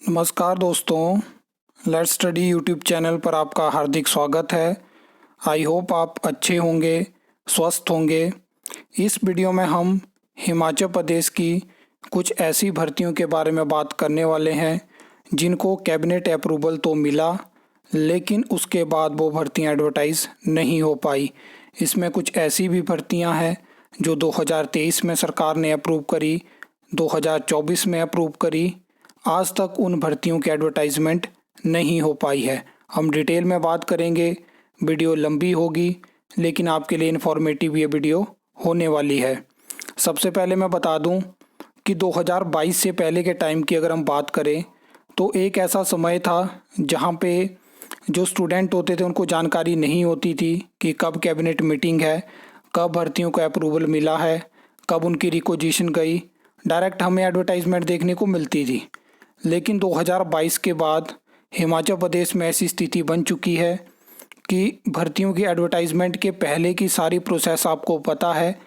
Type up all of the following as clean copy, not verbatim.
नमस्कार दोस्तों, let's study YouTube channel पर आपका हार्दिक स्वागत है। आई होप आप अच्छे होंगे, स्वस्थ होंगे। इस वीडियो में हम हिमाचल प्रदेश की कुछ ऐसी भर्तियों के बारे में बात करने वाले हैं जिनको कैबिनेट अप्रूवल तो मिला, लेकिन उसके बाद वो भर्तियां एडवर्टाइज़ नहीं हो पाई। इसमें कुछ ऐसी भी भर्तियां हैं जो 2023 में सरकार ने अप्रूव करी, 2024 में अप्रूव करी। आज तक उन भर्तियों की एडवर्टाइजमेंट नहीं हो पाई है। हम डिटेल में बात करेंगे, वीडियो लंबी होगी लेकिन आपके लिए इन्फॉर्मेटिव ये वीडियो होने वाली है। सबसे पहले मैं बता दूं कि 2022 से पहले के टाइम की अगर हम बात करें तो एक ऐसा समय था जहां पे जो स्टूडेंट होते थे उनको जानकारी नहीं होती थी कि कब कैबिनेट मीटिंग है, कब भर्तियों को अप्रूवल मिला है, कब उनकी रिक्वेजिशन गई। डायरेक्ट हमें एडवर्टाइजमेंट देखने को मिलती थी। लेकिन 2022 के बाद हिमाचल प्रदेश में ऐसी स्थिति बन चुकी है कि भर्तियों की एडवर्टाइजमेंट के पहले की सारी प्रोसेस आपको पता है,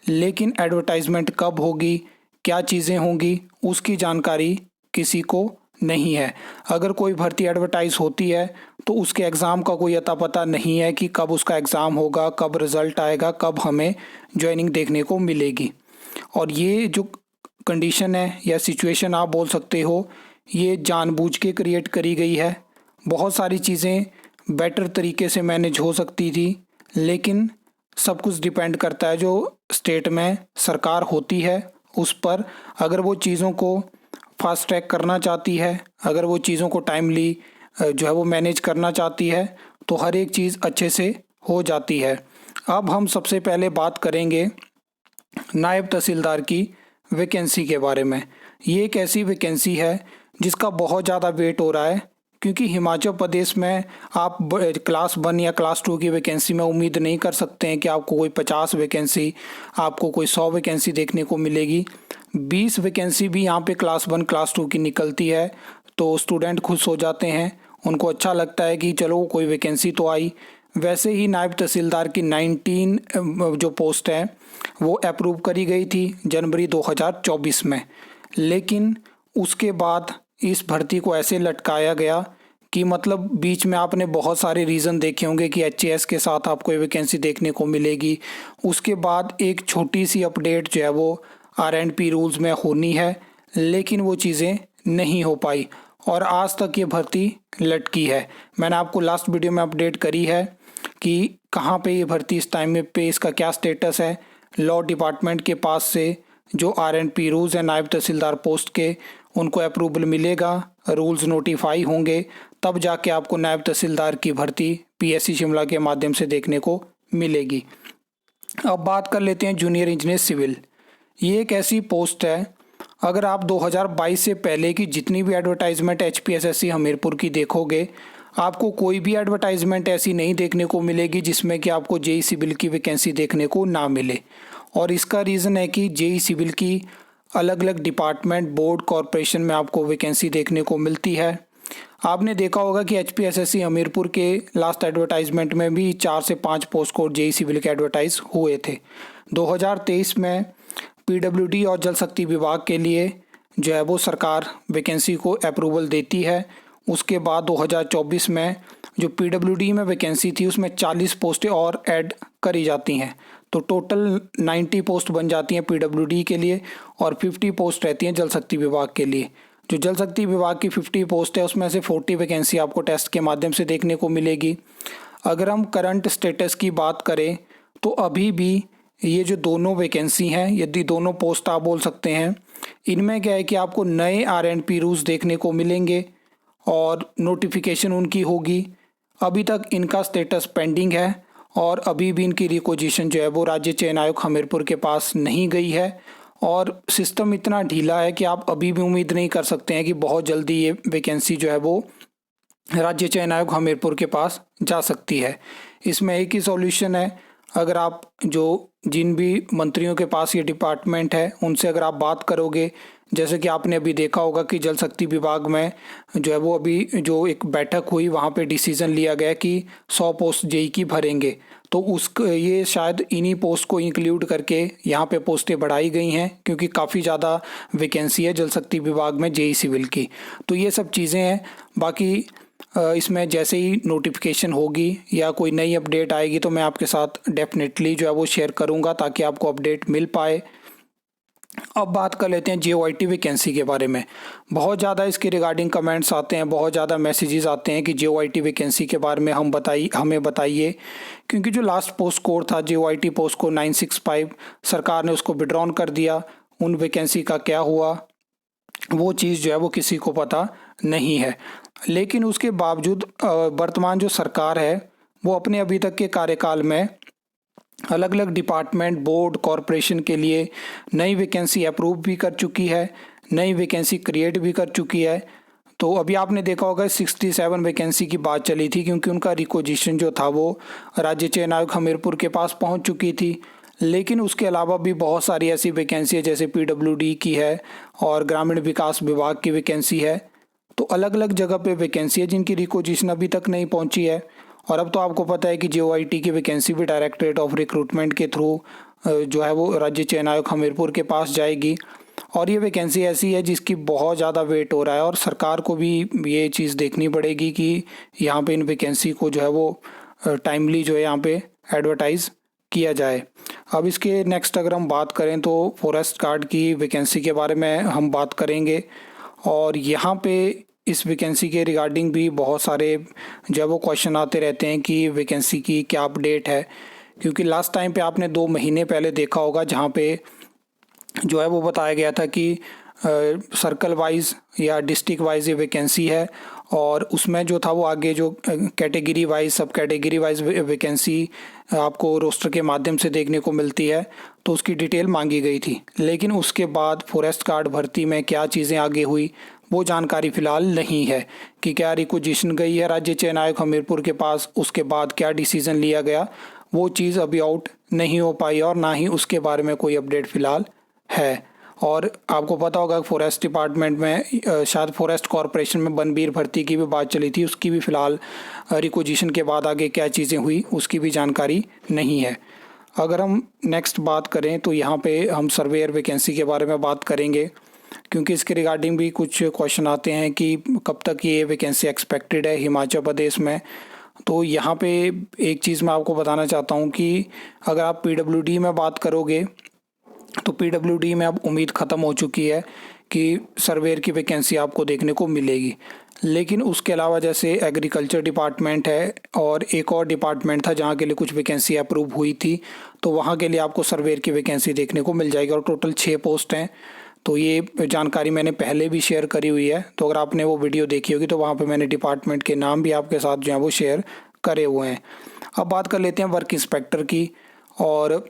लेकिन एडवर्टाइजमेंट कब होगी, क्या चीज़ें होंगी, उसकी जानकारी किसी को नहीं है। अगर कोई भर्ती एडवर्टाइज होती है तो उसके एग्ज़ाम का कोई अता पता नहीं है कि कब उसका एग्ज़ाम होगा, कब रिज़ल्ट आएगा, कब हमें ज्वाइनिंग देखने को मिलेगी। और ये जो कंडीशन है या सिचुएशन आप बोल सकते हो, ये जानबूझ के क्रिएट करी गई है। बहुत सारी चीज़ें बेटर तरीके से मैनेज हो सकती थी, लेकिन सब कुछ डिपेंड करता है जो स्टेट में सरकार होती है उस पर। अगर वो चीज़ों को फास्ट ट्रैक करना चाहती है, अगर वो चीज़ों को टाइमली जो है वो मैनेज करना चाहती है तो हर एक चीज़ अच्छे से हो जाती है। अब हम सबसे पहले बात करेंगे नायब तहसीलदार की वैकेंसी के बारे में। ये एक ऐसी वैकेंसी है जिसका बहुत ज़्यादा वेट हो रहा है, क्योंकि हिमाचल प्रदेश में आप क्लास 1 या क्लास 2 की वैकेंसी में उम्मीद नहीं कर सकते हैं कि आपको कोई 50 वैकेंसी, आपको कोई 100 वैकेंसी देखने को मिलेगी। 20 वैकेंसी भी यहाँ पे क्लास 1 क्लास 2 की निकलती है तो स्टूडेंट खुश हो जाते हैं, उनको अच्छा लगता है कि चलो कोई वैकेंसी तो आई। वैसे ही नायब तहसीलदार की 19 जो पोस्ट है वो अप्रूव करी गई थी जनवरी 2024 में, लेकिन उसके बाद इस भर्ती को ऐसे लटकाया गया कि मतलब बीच में आपने बहुत सारे रीज़न देखे होंगे कि एचएएस के साथ आपको वैकेंसी देखने को मिलेगी। उसके बाद एक छोटी सी अपडेट जो है वो आरएंडपी रूल्स में होनी है, लेकिन वो चीज़ें नहीं हो पाई और आज तक ये भर्ती लटकी है। मैंने आपको लास्ट वीडियो में अपडेट करी है कि कहाँ पे ये भर्ती इस टाइम में पे इसका क्या स्टेटस है। लॉ डिपार्टमेंट के पास से जो आरएंडपी रूल्स हैं नायब तहसीलदार पोस्ट के, उनको अप्रूवल मिलेगा, रूल्स नोटिफाई होंगे, तब जाके आपको नायब तहसीलदार की भर्ती पीएससी शिमला के माध्यम से देखने को मिलेगी। अब बात कर लेते हैं जूनियर इंजीनियर सिविल। ये एक ऐसी पोस्ट है, अगर आप 2022 से पहले की जितनी भी एडवर्टाइजमेंट एचपीएसएससी हमीरपुर की देखोगे, आपको कोई भी एडवर्टाइजमेंट ऐसी नहीं देखने को मिलेगी जिसमें कि आपको जेई सिविल की वैकेंसी देखने को ना मिले। और इसका रीज़न है कि जेई सिविल की अलग अलग डिपार्टमेंट, बोर्ड, कॉरपोरेशन में आपको वैकेंसी देखने को मिलती है। आपने देखा होगा कि एचपीएसएससी हमीरपुर के लास्ट एडवर्टाइजमेंट में भी 4 से 5 पोस्ट कोड जेई सिविल के एडवर्टाइज हुए थे। 2023 में पीडब्ल्यूडी और जल शक्ति विभाग के लिए जो है वो सरकार वैकेंसी को अप्रूवल देती है। उसके बाद 2024 में जो पीडब्ल्यूडी में वैकेंसी थी उसमें 40 पोस्टें और ऐड करी जाती हैं, तो टोटल 90 पोस्ट बन जाती हैं पीडब्ल्यूडी के लिए और 50 पोस्ट रहती हैं जल शक्ति विभाग के लिए। जो जल शक्ति विभाग की 50 पोस्ट है उसमें से 40 वैकेंसी आपको टेस्ट के माध्यम से देखने को मिलेगी। अगर हम करंट स्टेटस की बात करें तो अभी भी ये जो दोनों वैकेंसी हैं, यदि दोनों पोस्ट आप बोल सकते हैं, इनमें क्या है कि आपको नए आरएंडपी रूल्स देखने को मिलेंगे और नोटिफिकेशन उनकी होगी। अभी तक इनका स्टेटस पेंडिंग है और अभी भी इनकी रिक्वेजिशन जो है वो राज्य चयन आयोग हमीरपुर के पास नहीं गई है और सिस्टम इतना ढीला है कि आप अभी भी उम्मीद नहीं कर सकते हैं कि बहुत जल्दी ये वैकेंसी जो है वो राज्य चयन आयोग हमीरपुर के पास जा सकती है। इसमें एक ही सॉल्यूशन है, अगर आप जिन भी मंत्रियों के पास ये डिपार्टमेंट है उनसे अगर आप बात करोगे, जैसे कि आपने अभी देखा होगा कि जल शक्ति विभाग में जो है वो अभी जो एक बैठक हुई वहाँ पे डिसीज़न लिया गया कि 100 पोस्ट जेई की भरेंगे, तो ये शायद इन्हीं पोस्ट को इंक्लूड करके यहाँ पे पोस्टें बढ़ाई गई हैं, क्योंकि काफ़ी ज़्यादा वैकेंसी है जल शक्ति विभाग में जेई सिविल की। तो ये सब चीज़ें हैं। बाकी इसमें जैसे ही नोटिफिकेशन होगी या कोई नई अपडेट आएगी तो मैं आपके साथ डेफिनेटली जो है वो शेयर करूँगा, ताकि आपको अपडेट मिल पाए। अब बात कर लेते हैं JOIT वैकेंसी के बारे में। बहुत ज़्यादा इसके रिगार्डिंग कमेंट्स आते हैं, बहुत ज़्यादा मैसेजेस आते हैं कि JOIT वैकेंसी के बारे में हमें बताइए, क्योंकि जो लास्ट पोस्ट कोड था JOIT पोस्ट कोड 965, सरकार ने उसको विड्रॉन कर दिया। उन वैकेंसी का क्या हुआ वो चीज़ जो है वो किसी को पता नहीं है। लेकिन उसके बावजूद वर्तमान जो सरकार है वो अपने अभी तक के कार्यकाल में अलग अलग डिपार्टमेंट, बोर्ड, कॉरपोरेशन के लिए नई वैकेंसी अप्रूव भी कर चुकी है, नई वैकेंसी क्रिएट भी कर चुकी है। तो अभी आपने देखा होगा 67 वैकेंसी की बात चली थी, क्योंकि उनका रिक्वेजिशन जो था वो राज्य चयन आयोग हमीरपुर के पास पहुंच चुकी थी। लेकिन उसके अलावा भी बहुत सारी ऐसी वैकेंसी है, जैसे PWD की है और ग्रामीण विकास विभाग की वैकेंसी है। तो अलग अलग जगह पे वैकेंसी है जिनकी रिक्वेजिशन अभी तक नहीं पहुंची है। और अब तो आपको पता है कि JOIT की वैकेंसी भी डायरेक्टरेट ऑफ रिक्रूटमेंट के थ्रू जो है वो राज्य चयन आयोग हमीरपुर के पास जाएगी। और ये वैकेंसी ऐसी है जिसकी बहुत ज़्यादा वेट हो रहा है, और सरकार को भी ये चीज़ देखनी पड़ेगी कि यहाँ पे इन वैकेंसी को जो है वो टाइमली जो है यहाँ पे एडवर्टाइज़ किया जाए। अब इसके नेक्स्ट अगर हम बात करें तो फॉरेस्ट गार्ड की वैकेंसी के बारे में हम बात करेंगे। और यहाँ पे इस वैकेंसी के रिगार्डिंग भी बहुत सारे जो है वो क्वेश्चन आते रहते हैं कि वैकेंसी की क्या अपडेट है, क्योंकि लास्ट टाइम पे आपने 2 महीने पहले देखा होगा जहाँ पे जो है वो बताया गया था कि सर्कल वाइज या डिस्ट्रिक्ट वाइज ये वैकेंसी है, और उसमें जो था वो आगे जो कैटेगरी वाइज, सब कैटेगरी वाइज वैकेंसी आपको रोस्टर के माध्यम से देखने को मिलती है, तो उसकी डिटेल मांगी गई थी। लेकिन उसके बाद फॉरेस्ट गार्ड भर्ती में क्या चीज़ें आगे हुई वो जानकारी फ़िलहाल नहीं है कि क्या रिक्वेजिशन गई है राज्य चयन आयोग हमीरपुर के पास, उसके बाद क्या डिसीज़न लिया गया, वो चीज़ अभी आउट नहीं हो पाई, और ना ही उसके बारे में कोई अपडेट फ़िलहाल है। और आपको पता होगा फॉरेस्ट डिपार्टमेंट में शायद फॉरेस्ट कॉरपोरेशन में बनबीर भर्ती की भी बात चली थी, उसकी भी फ़िलहाल रिक्वेजिशन के बाद आगे क्या चीज़ें हुई उसकी भी जानकारी नहीं है। अगर हम नेक्स्ट बात करें तो यहाँ पे हम सर्वेयर वैकेंसी के बारे में बात करेंगे, क्योंकि इसके रिगार्डिंग भी कुछ क्वेश्चन आते हैं कि कब तक ये वैकेंसी एक्सपेक्टेड है हिमाचल प्रदेश में। तो यहाँ पे एक चीज़ मैं आपको बताना चाहता हूँ कि अगर आप PWD में बात करोगे तो PWD में अब उम्मीद ख़त्म हो चुकी है कि सर्वेयर की वैकेंसी आपको देखने को मिलेगी। लेकिन उसके अलावा जैसे एग्रीकल्चर डिपार्टमेंट है और एक और डिपार्टमेंट था जहाँ के लिए कुछ वैकेंसी अप्रूव हुई थी, तो वहाँ के लिए आपको सर्वेयर की वैकेंसी देखने को मिल जाएगी, और टोटल 6 पोस्ट हैं। तो ये जानकारी मैंने पहले भी शेयर करी हुई है, तो अगर आपने वो वीडियो देखी होगी तो वहाँ पे मैंने डिपार्टमेंट के नाम भी आपके साथ जो है वो शेयर करे हुए हैं। अब बात कर लेते हैं वर्क इंस्पेक्टर की। और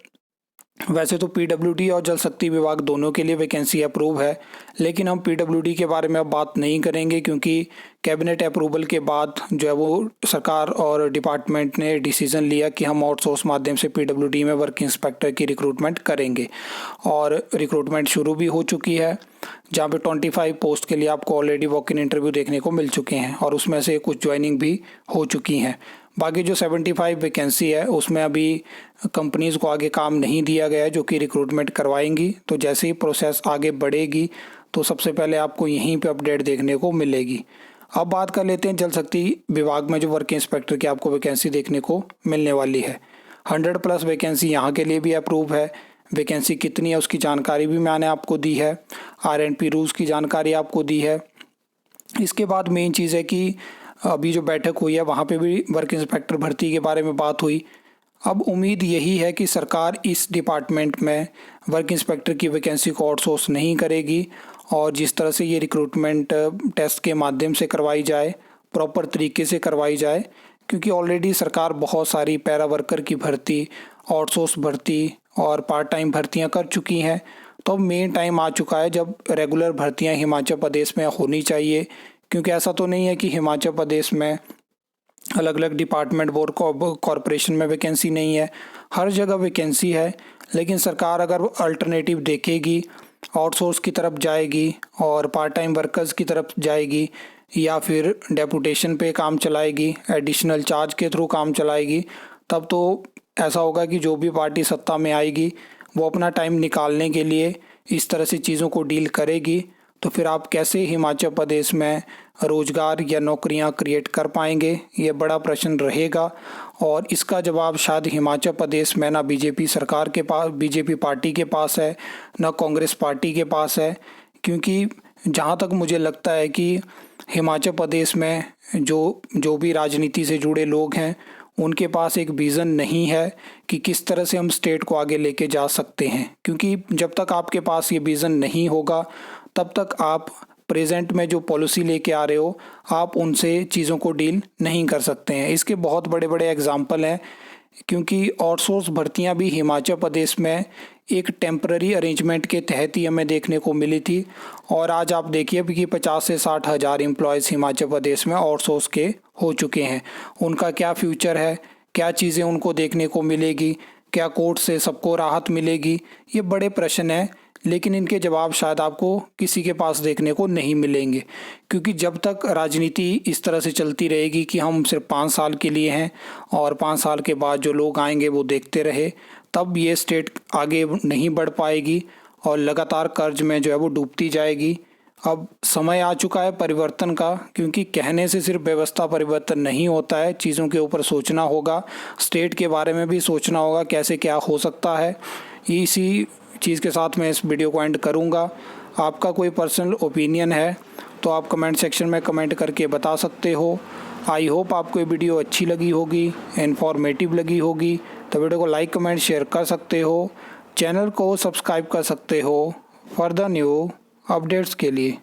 वैसे तो PWD और जल शक्ति विभाग दोनों के लिए वैकेंसी अप्रूव है, लेकिन हम PWD के बारे में अब बात नहीं करेंगे, क्योंकि कैबिनेट अप्रूवल के बाद जो है वो सरकार और डिपार्टमेंट ने डिसीज़न लिया कि हम आउटसोर्स माध्यम से PWD में वर्क इंस्पेक्टर की रिक्रूटमेंट करेंगे, और रिक्रूटमेंट शुरू भी हो चुकी है, जहाँ पे 25 पोस्ट के लिए आपको ऑलरेडी वॉक इन इंटरव्यू देखने को मिल चुके हैं, और उसमें से कुछ ज्वाइनिंग भी हो चुकी हैं। बाकी जो 75 वैकेंसी है उसमें अभी कंपनीज़ को आगे काम नहीं दिया गया है जो कि रिक्रूटमेंट करवाएंगी। तो जैसे ही प्रोसेस आगे बढ़ेगी तो सबसे पहले आपको यहीं पे अपडेट देखने को मिलेगी। अब बात कर लेते हैं जल शक्ति विभाग में जो वर्क इंस्पेक्टर की आपको वैकेंसी देखने को मिलने वाली है। 100+ वैकेंसी यहाँ के लिए भी अप्रूव है। वैकेंसी कितनी है उसकी जानकारी भी मैंने आपको दी है, RNP रूल्स की जानकारी आपको दी है। इसके बाद मेन चीज़ है कि अभी जो बैठक हुई है वहाँ पे भी वर्क इंस्पेक्टर भर्ती के बारे में बात हुई। अब उम्मीद यही है कि सरकार इस डिपार्टमेंट में वर्क इंस्पेक्टर की वैकेंसी को आउटसोर्स नहीं करेगी, और जिस तरह से ये रिक्रूटमेंट टेस्ट के माध्यम से करवाई जाए, प्रॉपर तरीके से करवाई जाए, क्योंकि ऑलरेडी सरकार बहुत सारी पैरा वर्कर की भर्ती, आउटसोर्स भर्ती और पार्ट टाइम भर्तियाँ कर चुकी हैं। तो अब मेन टाइम आ चुका है जब रेगुलर भर्तियाँ हिमाचल प्रदेश में होनी चाहिए, क्योंकि ऐसा तो नहीं है कि हिमाचल प्रदेश में अलग अलग डिपार्टमेंट, बोर्ड, कॉरपोरेशन में वैकेंसी नहीं है, हर जगह वैकेंसी है। लेकिन सरकार अगर अल्टरनेटिव देखेगी, आउटसोर्स की तरफ जाएगी और पार्ट टाइम वर्कर्स की तरफ जाएगी, या फिर डेपुटेशन पे काम चलाएगी, एडिशनल चार्ज के थ्रू काम चलाएगी, तब तो ऐसा होगा कि जो भी पार्टी सत्ता में आएगी वो अपना टाइम निकालने के लिए इस तरह से चीज़ों को डील करेगी। तो फिर आप कैसे हिमाचल प्रदेश में रोज़गार या नौकरियां क्रिएट कर पाएंगे, ये बड़ा प्रश्न रहेगा। और इसका जवाब शायद हिमाचल प्रदेश में ना बीजेपी सरकार के पास, बीजेपी पार्टी के पास है, ना कांग्रेस पार्टी के पास है। क्योंकि जहाँ तक मुझे लगता है कि हिमाचल प्रदेश में जो भी राजनीति से जुड़े लोग हैं उनके पास एक विज़न नहीं है कि किस तरह से हम स्टेट को आगे लेके जा सकते हैं। क्योंकि जब तक आपके पास ये विज़न नहीं होगा तब तक आप प्रेजेंट में जो पॉलिसी लेके आ रहे हो आप उनसे चीज़ों को डील नहीं कर सकते हैं। इसके बहुत बड़े बड़े एग्जाम्पल हैं, क्योंकि आउटसोर्स भर्तियां भी हिमाचल प्रदेश में एक टेम्पररी अरेंजमेंट के तहत ही हमें देखने को मिली थी। और आज आप देखिए कि 50 से 60 हज़ार एम्प्लॉयज़ हिमाचल प्रदेश में आउटसोर्स के हो चुके हैं। उनका क्या फ्यूचर है, क्या चीज़ें उनको देखने को मिलेगी, क्या कोर्ट से सबको राहत मिलेगी, ये बड़े प्रश्न हैं। लेकिन इनके जवाब शायद आपको किसी के पास देखने को नहीं मिलेंगे। क्योंकि जब तक राजनीति इस तरह से चलती रहेगी कि हम सिर्फ 5 साल के लिए हैं और 5 साल के बाद जो लोग आएंगे वो देखते रहे, तब ये स्टेट आगे नहीं बढ़ पाएगी और लगातार कर्ज में जो है वो डूबती जाएगी। अब समय आ चुका है परिवर्तन का, क्योंकि कहने से सिर्फ व्यवस्था परिवर्तन नहीं होता है, चीज़ों के ऊपर सोचना होगा, स्टेट के बारे में भी सोचना होगा कैसे क्या हो सकता है। इसी चीज़ के साथ मैं इस वीडियो को एंड करूँगा। आपका कोई पर्सनल ओपिनियन है तो आप कमेंट सेक्शन में कमेंट करके बता सकते हो। आई होप आपको ये वीडियो अच्छी लगी होगी, इन्फॉर्मेटिव लगी होगी। तो वीडियो को लाइक कमेंट शेयर कर सकते हो, चैनल को सब्सक्राइब कर सकते हो फर्दर न्यू अपडेट्स के लिए।